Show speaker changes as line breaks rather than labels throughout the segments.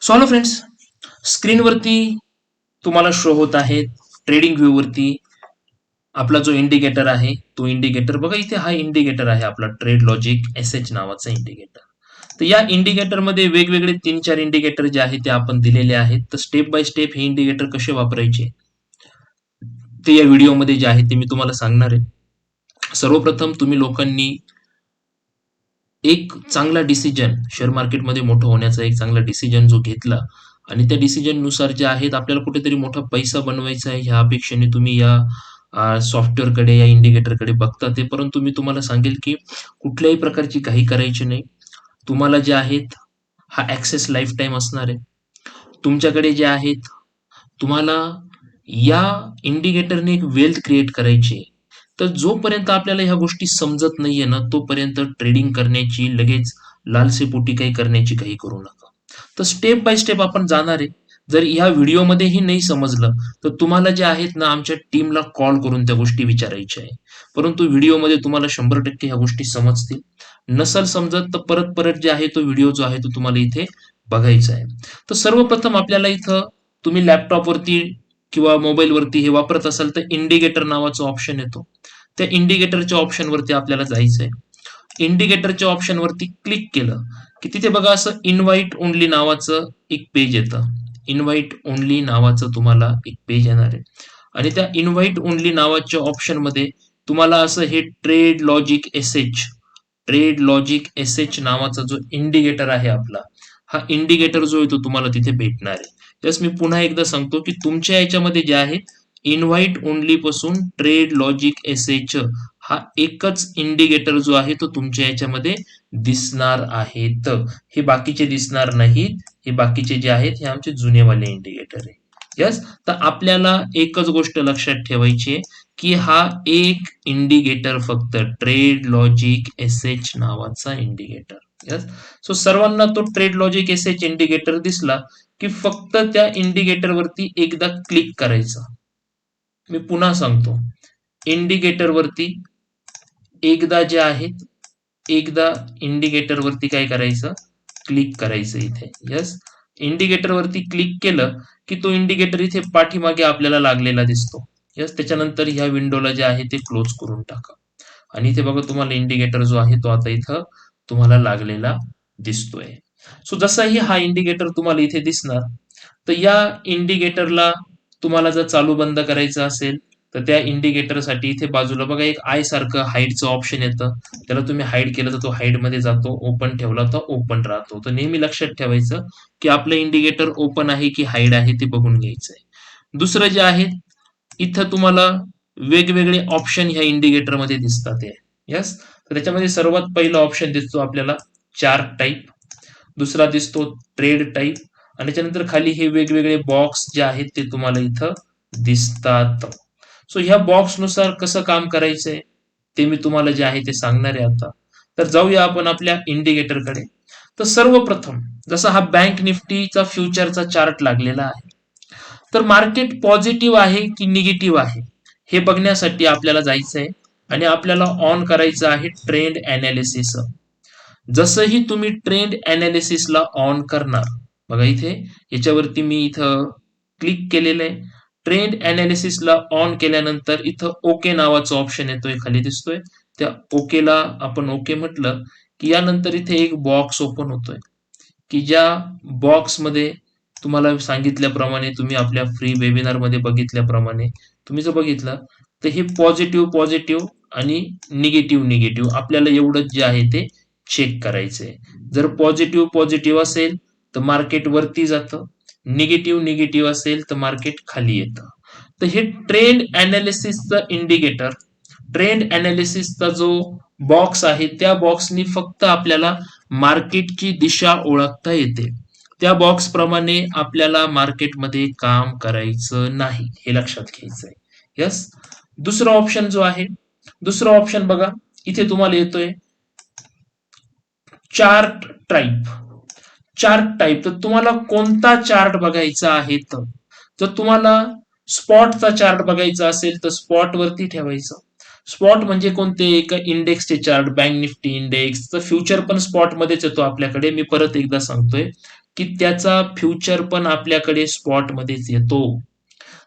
So hello friends, स्क्रीनवरती तुम्हाला show होत आहे ट्रेडिंग व्ह्यू वरती आपला जो इंडिकेटर आहे तो इंडिकेटर बघा. इथे हा इंडिकेटर आहे आपला ट्रेड लॉजिक एस एच नावाचा इंडिकेटर. तर या इंडिकेटर मध्ये वेगवेगळे 3-4 इंडिकेटर जे आहेत ते आपण दिलेले आहेत. तर स्टेप बाय स्टेप हे इंडिकेटर कसे वापरायचे ते या व्हिडिओमध्ये जे आहे ते मी तुम्हाला सांगणार आहे. सर्वप्रथम तुम्ही लोकांनी एक चांगला डिसिजन शेअर मार्केटमध्ये मोठं होण्याचा एक चांगला डिसिजन जो घेतला आणि त्या डिसिजन नुसार जे आहेत आपल्याला कुठेतरी मोठा पैसा बनवायचा आहे ह्या अपेक्षेने तुम्ही या सॉफ्टवेअरकडे या इंडिकेटरकडे बघता ते. परंतु मी तुम्हाला सांगेल की कुठल्याही प्रकारची काही करायची नाही. तुम्हाला जे आहेत हा ऍक्सेस लाईफ टाईम असणार आहे. तुमच्याकडे जे आहेत तुम्हाला या इंडिकेटरने एक वेल्थ क्रिएट करायची आहे. तर जोपर्यंत आपल्याला ह्या गोष्टी समजत नाहीये ना तोपर्यंत ट्रेडिंग करण्याची लगेच लालसेपोटी काही करण्याची काही करू नका. तर स्टेप बाय स्टेप आपण जाणार आहे. जर ह्या व्हिडिओमध्येही नाही समजलं तर तुम्हाला जे आहेत ना आमच्या टीमला कॉल करून त्या गोष्टी विचारायच्या आहे. परंतु व्हिडिओमध्ये तुम्हाला 100% ह्या गोष्टी समजतील. नसल समजत तर परत परत जे आहे तो व्हिडिओ जो आहे तो तुम्हाला इथे बघायचा आहे. तर सर्वप्रथम आपल्याला इथं तुम्ही लॅपटॉपवरती किंवा मोबाईलवरती हे वापरत असाल तर इंडिकेटर नावाचा ऑप्शन येतो. त्या इंडिकेटरच्या ऑप्शनवरती आपल्याला जायचंय. इंडिकेटरच्या ऑप्शनवरती क्लिक केलं की तिथे बघा असं इन्व्हाइट ओनली नावाचं एक पेज येतं. इन्व्हाइट ओनली नावाचं तुम्हाला एक पेज येणार आहे आणि त्या इन्व्हाइट ओनली नावाच्या ऑप्शनमध्ये तुम्हाला असं हे ट्रेड लॉजिक एस एच नावाचा जो इंडिकेटर आहे आपला, हा इंडिकेटर जो आहे तो तुम्हाला तिथे भेटणार आहे. जस मी पुन्हा एकदा सांगतो की तुमच्या याच्यामध्ये जे आहे इन्व्हाइट ओनली पासून ट्रेड लॉजिक एस एच हा एकच इंडिकेटर जो आहे तो तुमच्या याच्यामध्ये दिसणार आहेत. हे बाकीचे दिसणार नाहीत. हे बाकीचे जे आहेत हे आमचे जुनेवाले इंडिकेटर आहे. यस. तर आपल्याला एकच गोष्ट लक्षात ठेवायची आहे की हा एक इंडिकेटर फक्त ट्रेड लॉजिक एस एच नावाचा इंडिकेटर. यस. सो सर्वांना तो trade logic S H indicator दिसला की फक्त त्या इंडिकेटर वरती एकदा क्लिक करायचं. मी पुन्हा सांगतो, इंडिकेटर वरती एकदा जे आहेत एकदा इंडिकेटर वरती काय करायचं, क्लिक करायचं इथे. यस. इंडिकेटर वरती क्लिक केलं की तो इंडिकेटर इथे पाठीमागे आपल्याला लागलेला दिसतो. यस. त्याच्यानंतर ह्या विंडोला जे आहे ते क्लोज करून टाका आणि इथे बघा तुम्हाला इंडिकेटर जो आहे तो आता इथं तुम्हाला लागलेला दिसतोय. सो जसाही हा इंडिकेटर तुम्हाला इथे दिसणार तर या इंडिकेटरला तुम्हाला जर चालू बंद करायचं असेल तर त्या इंडिकेटरसाठी इथे बाजूला बघा एक आय सारखं हाईडचं ऑप्शन येतं. त्याला तुम्ही हाईड केलं तर तो हाईड मध्ये जातो, ओपन ठेवला तर ओपन राहतो. तर नेहमी लक्षात ठेवायचं की आपलं इंडिकेटर ओपन आहे की हाईड आहे ते बघून घ्यायचंय. दुसरं जे आहे इथं तुम्हाला वेगवेगळे ऑप्शन ह्या इंडिकेटर मध्ये दिसतात. यस. तर त्याच्यामध्ये सर्वात पहिला ऑप्शन दिसतो आपल्याला चार्ट टाईप, दुसरा दिसतो ट्रेड टाईप आणि त्यानंतर खाली हे वेगवेगळे बॉक्स जे आहेत ते तुम्हाला इथं दिसतात. सो ह्या बॉक्स नुसार कसं काम करायचंय ते मी तुम्हाला जे आहे ते सांगणार आहे आता. तर जाऊया आपण आपल्या इंडिकेटरकडे. तर सर्वप्रथम जसा हा बँक निफ्टीचा फ्युचरचा चार्ट लागलेला आहे तर मार्केट पॉझिटिव्ह आहे की निगेटिव्ह आहे हे बघण्यासाठी आपल्याला जायचंय आणि आपल्याला ऑन करायचं आहे ट्रेंड अनालिसिस. जसंही तुम्ही ट्रेंड अनालिसिसला ऑन करणार बघा इथे याच्यावरती मी इथं क्लिक केलेलं आहे. ट्रेंड अनालिसिसला ऑन केल्यानंतर इथं ओके नावाचा ऑप्शन येतोय खाली दिसतोय. त्या ओकेला आपण ओके म्हटलं की यानंतर इथे एक बॉक्स ओपन होतोय की ज्या बॉक्समध्ये तुम्हाला सांगितल्याप्रमाणे तुम्ही आपल्या फ्री वेबिनार मध्ये बघितल्याप्रमाणे तुम्ही जर बघितलं तर हे पॉझिटिव्ह पॉझिटिव्ह आणि निगेटिव्ह निगेटिव्ह आपल्याला एवढंच जे आहे ते चेक करायचंय. जर पॉझिटिव्ह पॉझिटिव्ह असेल तर मार्केट वरती जातं, निगेटिव्ह निगेटिव्ह असेल तर मार्केट खाली येतं. तर हे ट्रेंड अनालिसिसचं इंडिकेटर, ट्रेंड अनालिसिसचा जो बॉक्स आहे त्या बॉक्सनी फक्त आपल्याला मार्केटची दिशा ओळखता येते. त्या बॉक्स प्रमाणे आपल्याला मार्केटमध्ये काम करायचं नाही हे लक्षात घ्यायचंय. यस. दुसरा ऑप्शन जो आहे, दुसरा ऑप्शन बघा इथे तुम्हाला येतोय चार्ट टाईप. चार्ट टाईप तर तुम्हाला कोणता चार्ट बघायचा आहे. तर जर तुम्हाला स्पॉटचा चार्ट बघायचा असेल तर स्पॉट वरती ठेवायचं. स्पॉट म्हणजे कोणते, एका इंडेक्सचे चार्ट, बँक निफ्टी इंडेक्स. तर फ्युचर पण स्पॉट मध्येच येतो आपल्याकडे. मी परत एकदा सांगतोय की त्याचा फ्युचर पण आपल्याकडे स्पॉट मध्येच येतो.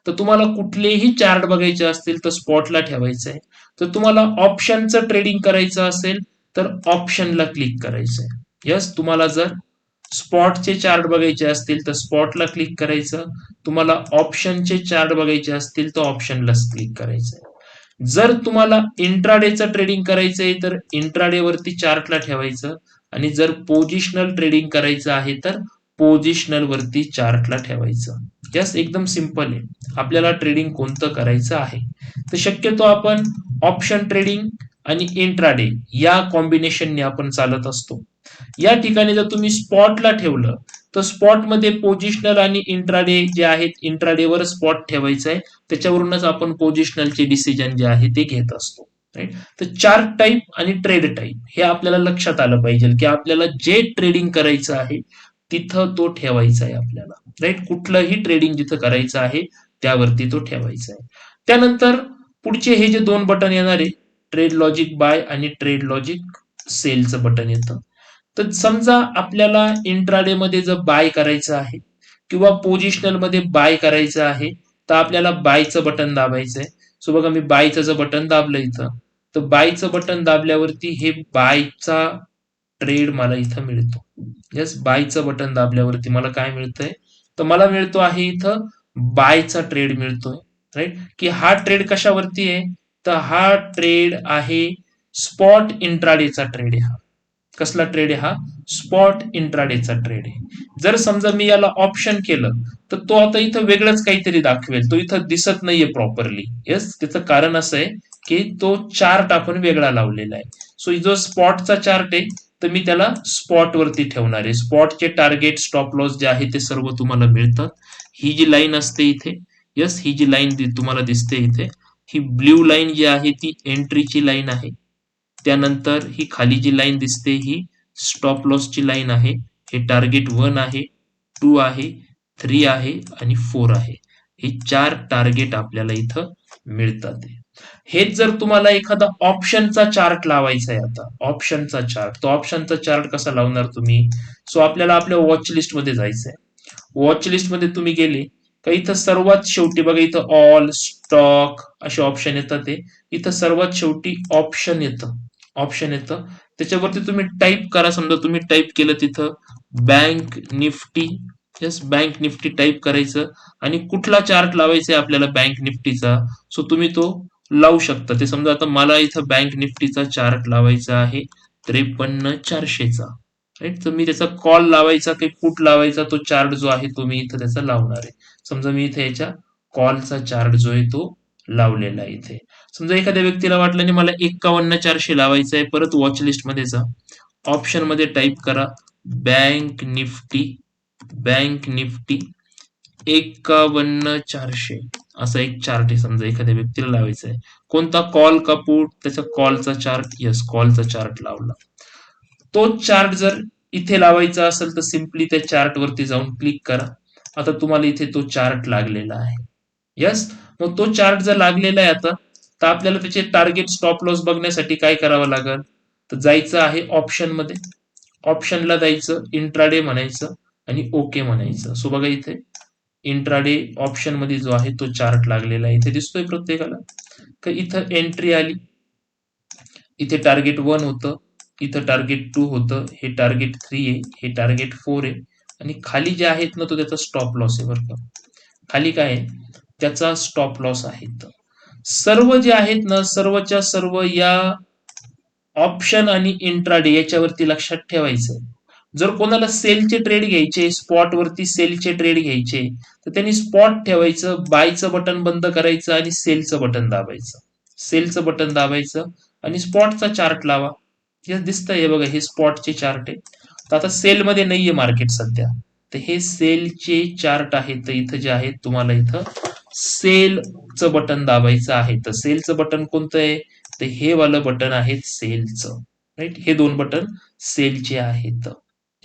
तर तुम्हाला कुठलेही चार्ट बघायचे असतील तर स्पॉटला ठेवायचं आहे. तर तुम्हाला ऑप्शनचं ट्रेडिंग करायचं असेल तर ऑप्शनला क्लिक करायचं आहे. यस, तुम्हाला जर स्पॉटचे चार्ट बघायचे असतील तर स्पॉटला क्लिक करायचं. तुम्हाला ऑप्शनचे चार्ट बघायचे असतील तर ऑप्शनलाच क्लिक करायचं. जर तुम्हाला इंट्राडेचं ट्रेडिंग करायचंय तर इंट्राडे वरती चार्टला ठेवायचं आणि जर पोझिशनल ट्रेडिंग करायचं आहे तर पोझिशनल वरती चार्टला ठेवायचं. जस्ट एकदम सिंपल आहे. आपल्याला ट्रेडिंग कोणतं करायचं आहे. तर शक्यतो आपण ऑप्शन ट्रेडिंग आणि इंट्राडे या कॉम्बिनेशनने आपण चालत असतो. या ठिकाणी जर तुम्ही स्पॉटला ठेवलं तर स्पॉटमध्ये पोझिशनल आणि इंट्राडे जे आहेत, इंट्राडेवर स्पॉट ठेवायचं आहे. त्याच्यावरूनच आपण पोझिशनलचे डिसिजन जे आहे ते घेत असतो. राईट. तर चार्ट टाईप आणि ट्रेड टाईप हे आपल्याला लक्षात आलं पाहिजे की आपल्याला जे ट्रेडिंग करायचं आहे तिथं तो ठेवायचा आहे आपल्याला. राईट. कुठलंही ट्रेडिंग जिथं करायचं आहे त्यावरती तो ठेवायचा आहे. त्यानंतर पुढचे हे जे दोन बटन येणार आहे, ट्रेड लॉजिक बाय आणि ट्रेड लॉजिक सेलचं बटन येतं. तर समजा आपल्याला इंट्राडे मध्ये जर बाय करायचं आहे किंवा पोझिशनल मध्ये बाय करायचं आहे तर आपल्याला बायचं बटन दाबायचं आहे. सो बघा, मी बायचं जर बटन दाबलं इथं तर बायचं बटन दाबल्यावरती हे बायचा ट्रेड मला इथं मिळतो. यस, बायचं बटन दाबल्यावरती मला काय मिळतंय, तर मला मिळतो आहे इथं बायचा ट्रेड मिळतोय. राईट. की हा ट्रेड कशावरती आहे, तर हा ट्रेड आहे स्पॉट इंट्राडेचा ट्रेड आहे. हा कसला ट्रेड आहे, हा स्पॉट इंट्राडेचा ट्रेड आहे. जर समजा मी याला ऑप्शन केलं तर तो आता इथं वेगळंच काहीतरी दाखवेल, तो इथं दिसत नाहीये प्रॉपरली. येस, त्याचं कारण असं आहे की तो चार्ट आपण वेगळा लावलेला आहे. सो जो स्पॉटचा चार्ट आहे तर मी त्याला स्पॉट वरती ठेवणार आहे. स्पॉटचे टार्गेट स्टॉप लॉस जे आहे ते सर्व तुम्हाला मिळतात. ही जी लाईन असते इथे, यस, ही जी लाईन तुम्हाला दिसते इथे, ही ब्ल्यू लाईन जी आहे ती एंट्रीची लाईन आहे. त्यानंतर ही खाली जी लाईन दिसते ही स्टॉप लॉसची लाईन आहे. हे टार्गेट 1 आहे, 2 आहे, 3 आहे आणि 4 आहे. हे 4 टार्गेट आपल्याला इथं मिळतात. हेच जर तुम्हाला एखादा ऑप्शनचा चार्ट लावायचा आहे, आता ऑप्शनचा चार्ट, तो ऑप्शनचा चार्ट कसा लावणार तुम्ही. सो आपल्याला आपल्या वॉच लिस्ट मध्ये जायचंय. वॉच लिस्ट मध्ये तुम्ही गेले का इथं सर्वात शेवटी बघा, इथं ऑल स्टॉक असे ऑप्शन येतात. ते इथं सर्वात शेवटी ऑप्शन येतं. ऑप्शन येतं त्याच्यावरती तुम्ही टाईप करा. समजा तुम्ही टाईप केलं तिथं bank Nifty. Yes, bank Nifty type करायचं आणि कुठला चार्ट लावायचा आहे आपल्याला बँक निफ्टीचा, सो तुम्ही तो लावू शकता. ते समजा आता मला इथं बँक निफ्टीचा चार्ट लावायचा आहे 53,400चा. राईट. तर मी त्याचा कॉल लावायचा की पुट लावायचा, तो चार्ट जो आहे तो मी इथं त्याचा लावणार आहे. समजा मी इथे याच्या कॉलचा चार्ट जो आहे तो लावलेला आहे इथे. समजा एखाद्या व्यक्तीला वाटलं नाही मला 51,400 लावायचं आहे, परत वॉच लिस्ट मध्ये जा, ऑप्शन मध्ये टाईप करा बँक निफ्टी, बँक निफ्टी 51,400 असा एक चार्ट आहे. समजा एखाद्या व्यक्तीला लावायचा आहे, कोणता कॉल का पुट, त्याचा कॉलचा चार्ट. यस, कॉलचा चार्ट लावला. तो चार्ट जर इथे लावायचा असेल तर सिम्पली त्या चार्ट वरती जाऊन क्लिक करा. आता तुम्हाला इथे तो चार्ट लागलेला आहे. यस, मग तो चार्ट जर लागलेला आहे आता, तर आपल्याला त्याचे टार्गेट स्टॉप लॉस बघण्यासाठी काय करावं लागेल, तर जायचं आहे ऑप्शन मध्ये, ऑप्शनला जायचं, इंट्राडे म्हणायचं आणि ओके म्हणायचं. सो बघा इथे इंट्राडे ऑप्शन मध्ये जो आहे तो चार्ट लागलेला आहे, इथे दिसतोय प्रत्येकाला. तर इथं एंट्री आली, इथे टार्गेट 1 होतं, इथं टार्गेट 2 होतं, हे टार्गेट 3 आहे, हे टार्गेट 4 आहे आणि खाली जे आहेत ना तो त्याचा स्टॉप लॉस आहे बरं का. खाली काय आहे, त्याचा स्टॉप लॉस आहे. सर्व जे आहेत ना, सर्वच्या सर्व या ऑप्शन आणि इंट्राडे याच्यावरती लक्षात ठेवायचं. जर कोणाला सेलचे ट्रेड घ्यायचे, स्पॉट वरती सेलचे ट्रेड घ्यायचे, तर त्यांनी स्पॉट ठेवायचं, बायचं बटन बंद करायचं आणि सेलचं बटन दाबायचं. सेलचं बटन दाबायचं आणि स्पॉटचा चार्ट लावा. हे दिसतंय बघा, हे स्पॉटचे चार्ट आहे. तर आता सेलमध्ये नाहीये मार्केट सध्या, तर हे सेलचे चार्ट आहेत. तर इथं जे आहेत तुम्हाला इथं सेलचं बटन दाबायचं आहे. तर सेलचं बटन कोणतं आहे, तर हे वालं बटन आहे सेलचं. राईट. हे दोन बटन सेलचे आहेत.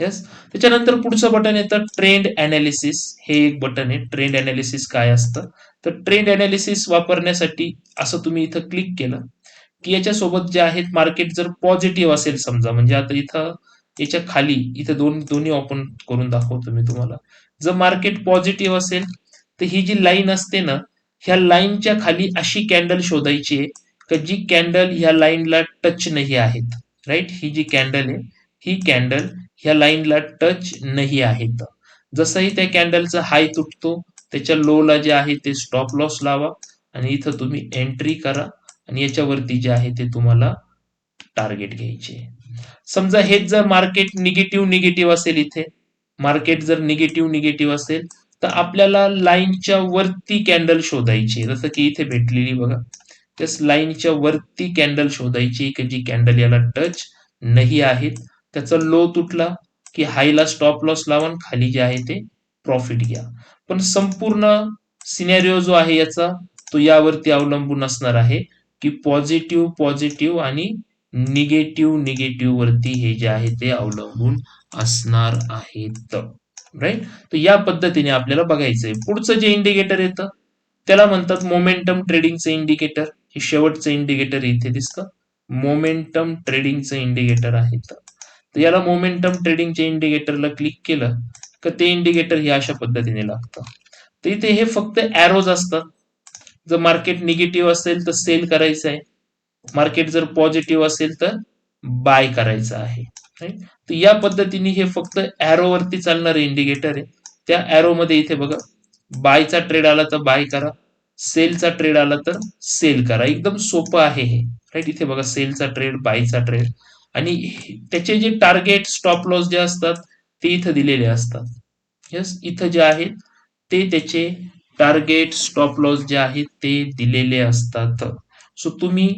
यस. त्याच्यानंतर पुढचं बटन येतं ट्रेंड अनालिसिस. हे एक बटन आहे. ट्रेंड अनालिसिस काय असतं, तर ट्रेंड अनालिसिस वापरण्यासाठी असं तुम्ही इथं क्लिक केलं की याच्यासोबत जे आहेत मार्केट जर पॉझिटिव्ह असेल समजा, म्हणजे आता इथं याच्या खाली इथं दोन्ही ओपन करून दाखवतो मी तुम्हाला. जर मार्केट पॉझिटिव्ह असेल तर ही जी लाईन असते ना, ह्या लाईनच्या खाली अशी कॅन्डल शोधायची आहे का जी कॅन्डल ह्या लाईनला टच नाही आहेत. राईट, ही जी कॅन्डल आहे ही कॅन्डल ह्या लाईनला टच नाही आहेत. जसंही त्या कॅन्डलचा हाय तुटतो त्याच्या लोला जे आहे ते स्टॉप लॉस लावा आणि इथं तुम्ही एंट्री करा आणि याच्यावरती जे आहे ते तुम्हाला टार्गेट घ्यायचे. समजा हेच जर मार्केट निगेटिव्ह असेल, इथे मार्केट जर निगेटिव्ह असेल तर आपल्याला लाईनच्या वरती कॅन्डल शोधायची, जसं की इथे भेटलेली बघा. त्याच लाईनच्या वरती कॅन्डल शोधायची की जी कॅन्डल याला टच नाही आहेत. त्याचा लो तुटला की हायला स्टॉप लॉस लावा आणि खाली जे आहे ते प्रॉफिट घ्या. पण संपूर्ण सिनेरिओ जो आहे याचा तो यावरती अवलंबून असणार आहे की पॉझिटिव्ह आणि निगेटिव्ह वरती हे जे आहे ते अवलंबून असणार आहेत. राईट, तर या पद्धतीने आपल्याला बघायचंय. पुढचं जे इंडिकेटर येतं त्याला म्हणतात मोमेंटम ट्रेडिंगचं इंडिकेटर. हे शेवटचं इंडिकेटर इथे दिसतं, मोमेंटम ट्रेडिंगचं इंडिकेटर आहे. तर याला मोमेंटम ट्रेडिंगच्या इंडिकेटरला क्लिक केलं का ते इंडिकेटर हे अशा पद्धतीने लागतं. तर इथे हे फक्त एरोज असतात. जर मार्केट निगेटिव्ह असेल तर सेल करायचं आहे, मार्केट जर पॉझिटिव्ह असेल तर बाय करायचं आहे. तर या पद्धतीने हे फक्त एरो वरती चालणारे इंडिकेटर आहे. त्या एरो मध्ये इथे बघा, बायचा ट्रेड आला तर बाय करा, सेलचा ट्रेड आला तर सेल करा. एकदम सोपं आहे हे. राईट, इथे बघा सेलचा ट्रेड, बायचा ट्रेड आणि त्याचे जे टार्गेट स्टॉप लॉस जे असतात ते इथं दिलेले असतात. यस, इथं जे आहेत ते त्याचे टार्गेट स्टॉप लॉस जे आहेत ते दिलेले असतात. सो तुम्ही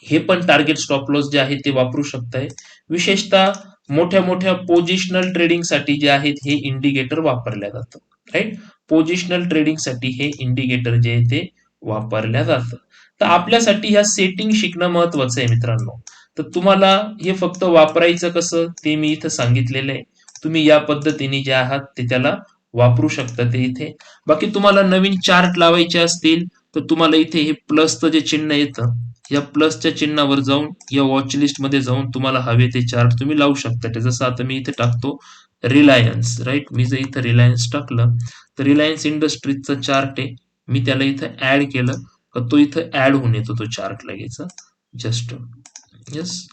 हे पण टार्गेट स्टॉप लॉस जे आहे ते वापरू शकताय. विशेषतः मोठ्या मोठ्या पोझिशनल ट्रेडिंग साठी जे आहेत हे इंडिकेटर वापरल्या जातं. राईट, पोझिशनल ट्रेडिंग साठी हे इंडिकेटर जे आहे ते वापरल्या जातं. तर आपल्यासाठी ह्या सेटिंग शिकणं महत्वाचं आहे मित्रांनो. तर तुम्हाला हे फक्त वापरायचं कसं ते मी इथं सांगितलेलं आहे. तुम्ही या पद्धतीने जे आहात ते त्याला वापरू शकता ते इथे. बाकी तुम्हाला नवीन चार्ट लावायचे असतील तर तुम्हाला इथे हे प्लसचं जे चिन्ह येतं, या प्लसच्या चिन्हावर जाऊन या वॉच लिस्ट मध्ये जाऊन तुम्हाला हवे ते चार्ट तुम्ही लावू शकता. जसं आता मी इथे टाकतो रिलायन्स. राईट, मी जर इथं रिलायन्स टाकलं तर रिलायन्स इंडस्ट्रीजचा चार्ट आहे, मी त्याला इथं ऍड केलं तर तो इथं ऍड होऊन येतो तो चार्ट लगेच. जस्ट यस,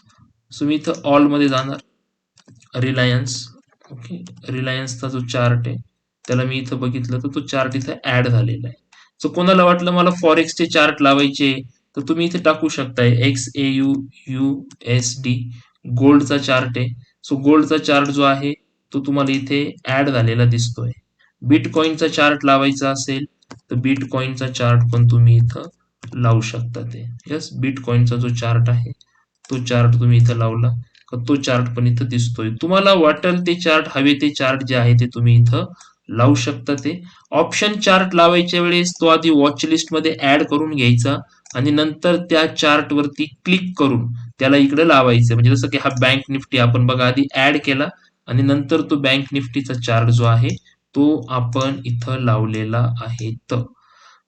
सो मी इथं ऑल मध्ये जाणार रिलायन्स. ओके, रिलायन्सचा जो चार्ट आहे त्याला मी इथं बघितलं तर तो चार्ट इथं ऍड झालेला आहे. सो कोणाला वाटलं मला फॉरेक्सचे चार्ट लावायचे तर तुम्ही इथे टाकू शकताय XAUUSD. गोल्डचा चार्ट आहे. सो गोल्डचा चार्ट जो आहे तो तुम्हाला इथे ऍड झालेला दिसतोय. बिटकॉइनचा चार्ट लावायचा असेल तर बिटकॉइनचा चार्ट पण तुम्ही इथं लावू शकता. ते यस, बिटकॉइनचा जो चार्ट आहे तो चार्ट तुम्ही इथं लावला का तो चार्ट पण इथं दिसतोय. तुम्हाला वाटेल ते चार्ट, हवे ते चार्ट जे आहे ते तुम्ही इथं लावू शकता. ते ऑप्शन चार्ट लावायच्या वेळेस तो आधी वॉच लिस्ट मध्ये ऍड करून घ्यायचा आणि नंतर त्या चार्ट वरती क्लिक करून त्याला इकडे लावायचं. म्हणजे जसं की हा बँक निफ्टी आपण बघा आधी ऍड केला आणि नंतर तो बँक निफ्टीचा चार्ट जो आहे तो आपण इथं लावलेला आहे. तर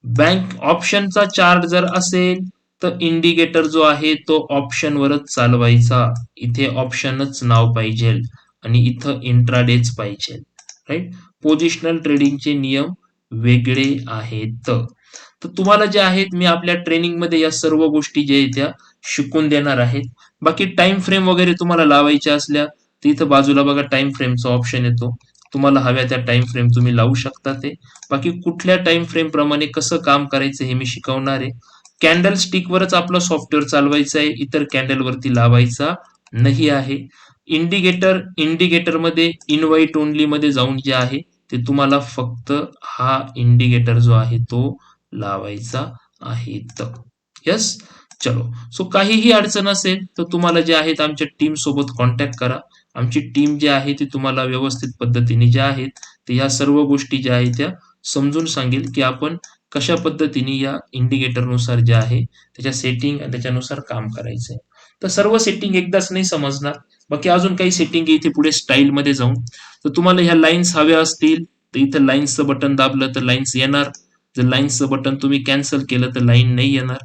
बँक ऑप्शनचा चार्ट जर असेल तर इंडिकेटर जो आहे तो ऑप्शन वरच चालवायचा. इथे ऑप्शनच नाव पाहिजे आणि इथं इंट्राडेच पाहिजे. राईट, पोझिशनल ट्रेडिंगचे नियम वेगळे आहेत. तर तुम्हाला जे आहेत मी आपल्या ट्रेनिंग मध्ये या सर्व गोष्टी जे आहेत त्या शिकून देणार आहेत. बाकी टाइम फ्रेम वगैरे तुम्हाला लावायच्या असल्या तर इथं बाजूला बघा टाइम फ्रेमचा ऑप्शन येतो. तुम्हाला हव्या त्या टाइम फ्रेम तुम्ही लावू शकता. ते बाकी कुठल्या टाइम फ्रेम प्रमाणे कसं काम करायचं हे मी शिकवणार आहे. कॅन्डल स्टिकवरच आपलं सॉफ्टवेअर चालवायचं आहे, इतर कॅन्डल वरती लावायचा नाही आहे. इंडिकेटर मध्ये इनवाईट ओनली मध्ये जाऊन जे आहे ते तुम्हाला फक्त हा इंडिकेटर जो आहे तो लावायचा आहे. यस, चलो. सो काहीही अडचण असेल तर तुम्हाला जे आहेत आमच्या टीम सोबत कॉन्टॅक्ट करा. आमची टीम जी आहे ती तुम्हाला व्यवस्थित पद्धतीने ज्या आहेत ते ह्या सर्व गोष्टी ज्या आहेत त्या समजून सांगेल की आपण कशा पद्धतीने या इंडिकेटर नुसार जे आहे त्याच्या सेटिंग आणि त्याच्यानुसार काम करायचंय. तर सर्व सेटिंग एकदाच नाही समजणार, बाकी अजून काही सेटिंग इथे पुढे स्टाईल मध्ये जाऊन. तर तुम्हाला ह्या लाईन्स हव्या असतील तर इथं लाईन्सचं बटन दाबलं तर लाईन्स येणार. जर लाईन्सचं बटन तुम्ही कॅन्सल केलं तर लाईन नाही येणार.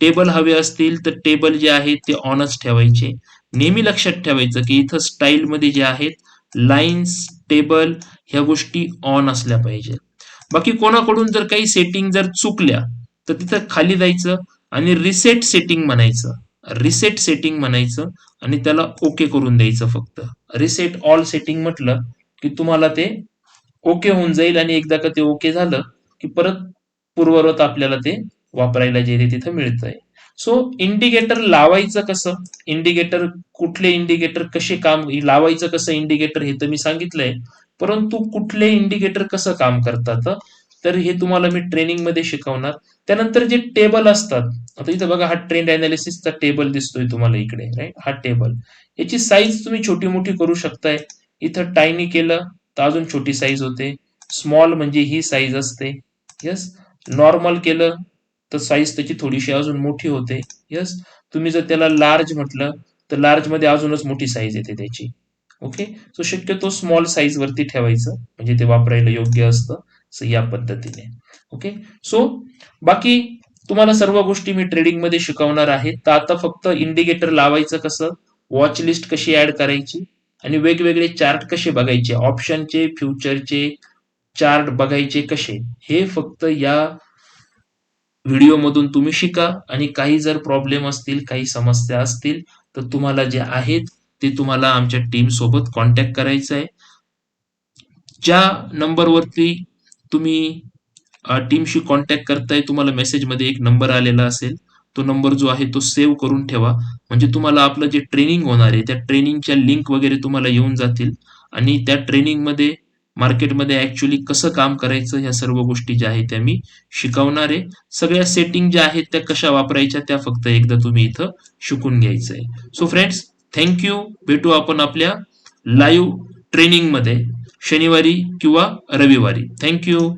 टेबल हवे असतील तर टेबल जे आहे ते ऑनच ठेवायचे. नेहमी लक्षात ठेवायचं की इथं स्टाईलमध्ये जे आहेत लाईन्स, टेबल ह्या गोष्टी ऑन असल्या पाहिजे. बाकी कोणाकडून जर काही सेटिंग जर चुकल्या तर तिथं खाली जायचं आणि रिसेट सेटिंग म्हणायचं. रिसेट सेटिंग म्हणायचं आणि त्याला ओके करून द्यायचं फक्त. रिसेट ऑल सेटिंग म्हटलं की तुम्हाला ते ओके होऊन जाईल आणि एकदा का ते ओके झालं की परत पूर्ववत आपल्याला ते वापरायला जे ते तिथं मिळतंय. सो इंडिकेटर लावायचं कसं, इंडिकेटर कुठले इंडिकेटर कसे काम लावायचं कसं इंडिकेटर हे तर मी सांगितलंय, परंतु कुठले इंडिकेटर कसं काम करतात तर हे तुम्हाला मी ट्रेनिंग मध्ये शिकवणार. त्यानंतर जे टेबल असतात, आता इथं बघा हा ट्रेंड अनालिसिसचा टेबल दिसतोय तुम्हाला इकडे, राईट, हा टेबल. याची साईज तुम्ही छोटी मोठी करू शकताय. इथं टायनी केलं तर अजून छोटी साईज होते. स्मॉल म्हणजे ही साईज असते. यस. नॉर्मल केलं तर साईज त्याची थोडीशी अजून मोठी होते. यस. तुम्ही जर त्याला लार्ज म्हटलं तर लार्ज मध्ये अजूनच मोठी साईज येते त्याची. ओके. सो शक्यतो स्मॉल साईज वरती ठेवायचं म्हणजे ते वापरायला योग्य असतं. सो या पद्धतीने. ओके. सो बाकी तुम्हाला सर्व गोष्टी मी ट्रेडिंग मध्ये शिकवणार आहे. तर आता फक्त इंडिकेटर लावायचं कसं, वॉच लिस्ट कशी ऍड करायची आणि वेगवेगळे चार्ट कसे बघायचे, ऑप्शनचे, फ्युचरचे चार्ट बघायचे कसे, हे फक्त या व्हिडिओमधून तुम्ही शिका. आणि काही जर प्रॉब्लेम असतील, काही समस्या असतील तर तुम्हाला जे आहेत ते तुम्हाला आमच्या टीम सोबत कॉन्टॅक्ट करायचं आहे. ज्या नंबरवरती तुम्ही टीमशी कॉन्टॅक्ट करताय तुम्हाला मेसेजमध्ये एक नंबर आलेला असेल. तो नंबर जो आहे तो सेव्ह करून ठेवा. म्हणजे तुम्हाला आपलं जे ट्रेनिंग होणार आहे त्या ट्रेनिंगच्या लिंक वगैरे तुम्हाला येऊन जातील आणि त्या ट्रेनिंगमध्ये मार्केटमध्ये ऍक्च्युली कसं काम करायचं ह्या सर्व गोष्टी ज्या आहेत त्या मी शिकवणार आहे. सगळ्या सेटिंग ज्या आहेत त्या कशा वापरायच्या त्या फक्त एकदा तुम्ही इथं शिकून घ्यायचं आहे. So friends, thank you. भेटू आपण आपल्या लाईव्ह ट्रेनिंगमध्ये शनिवारी किंवा रविवारी. थँक्यू.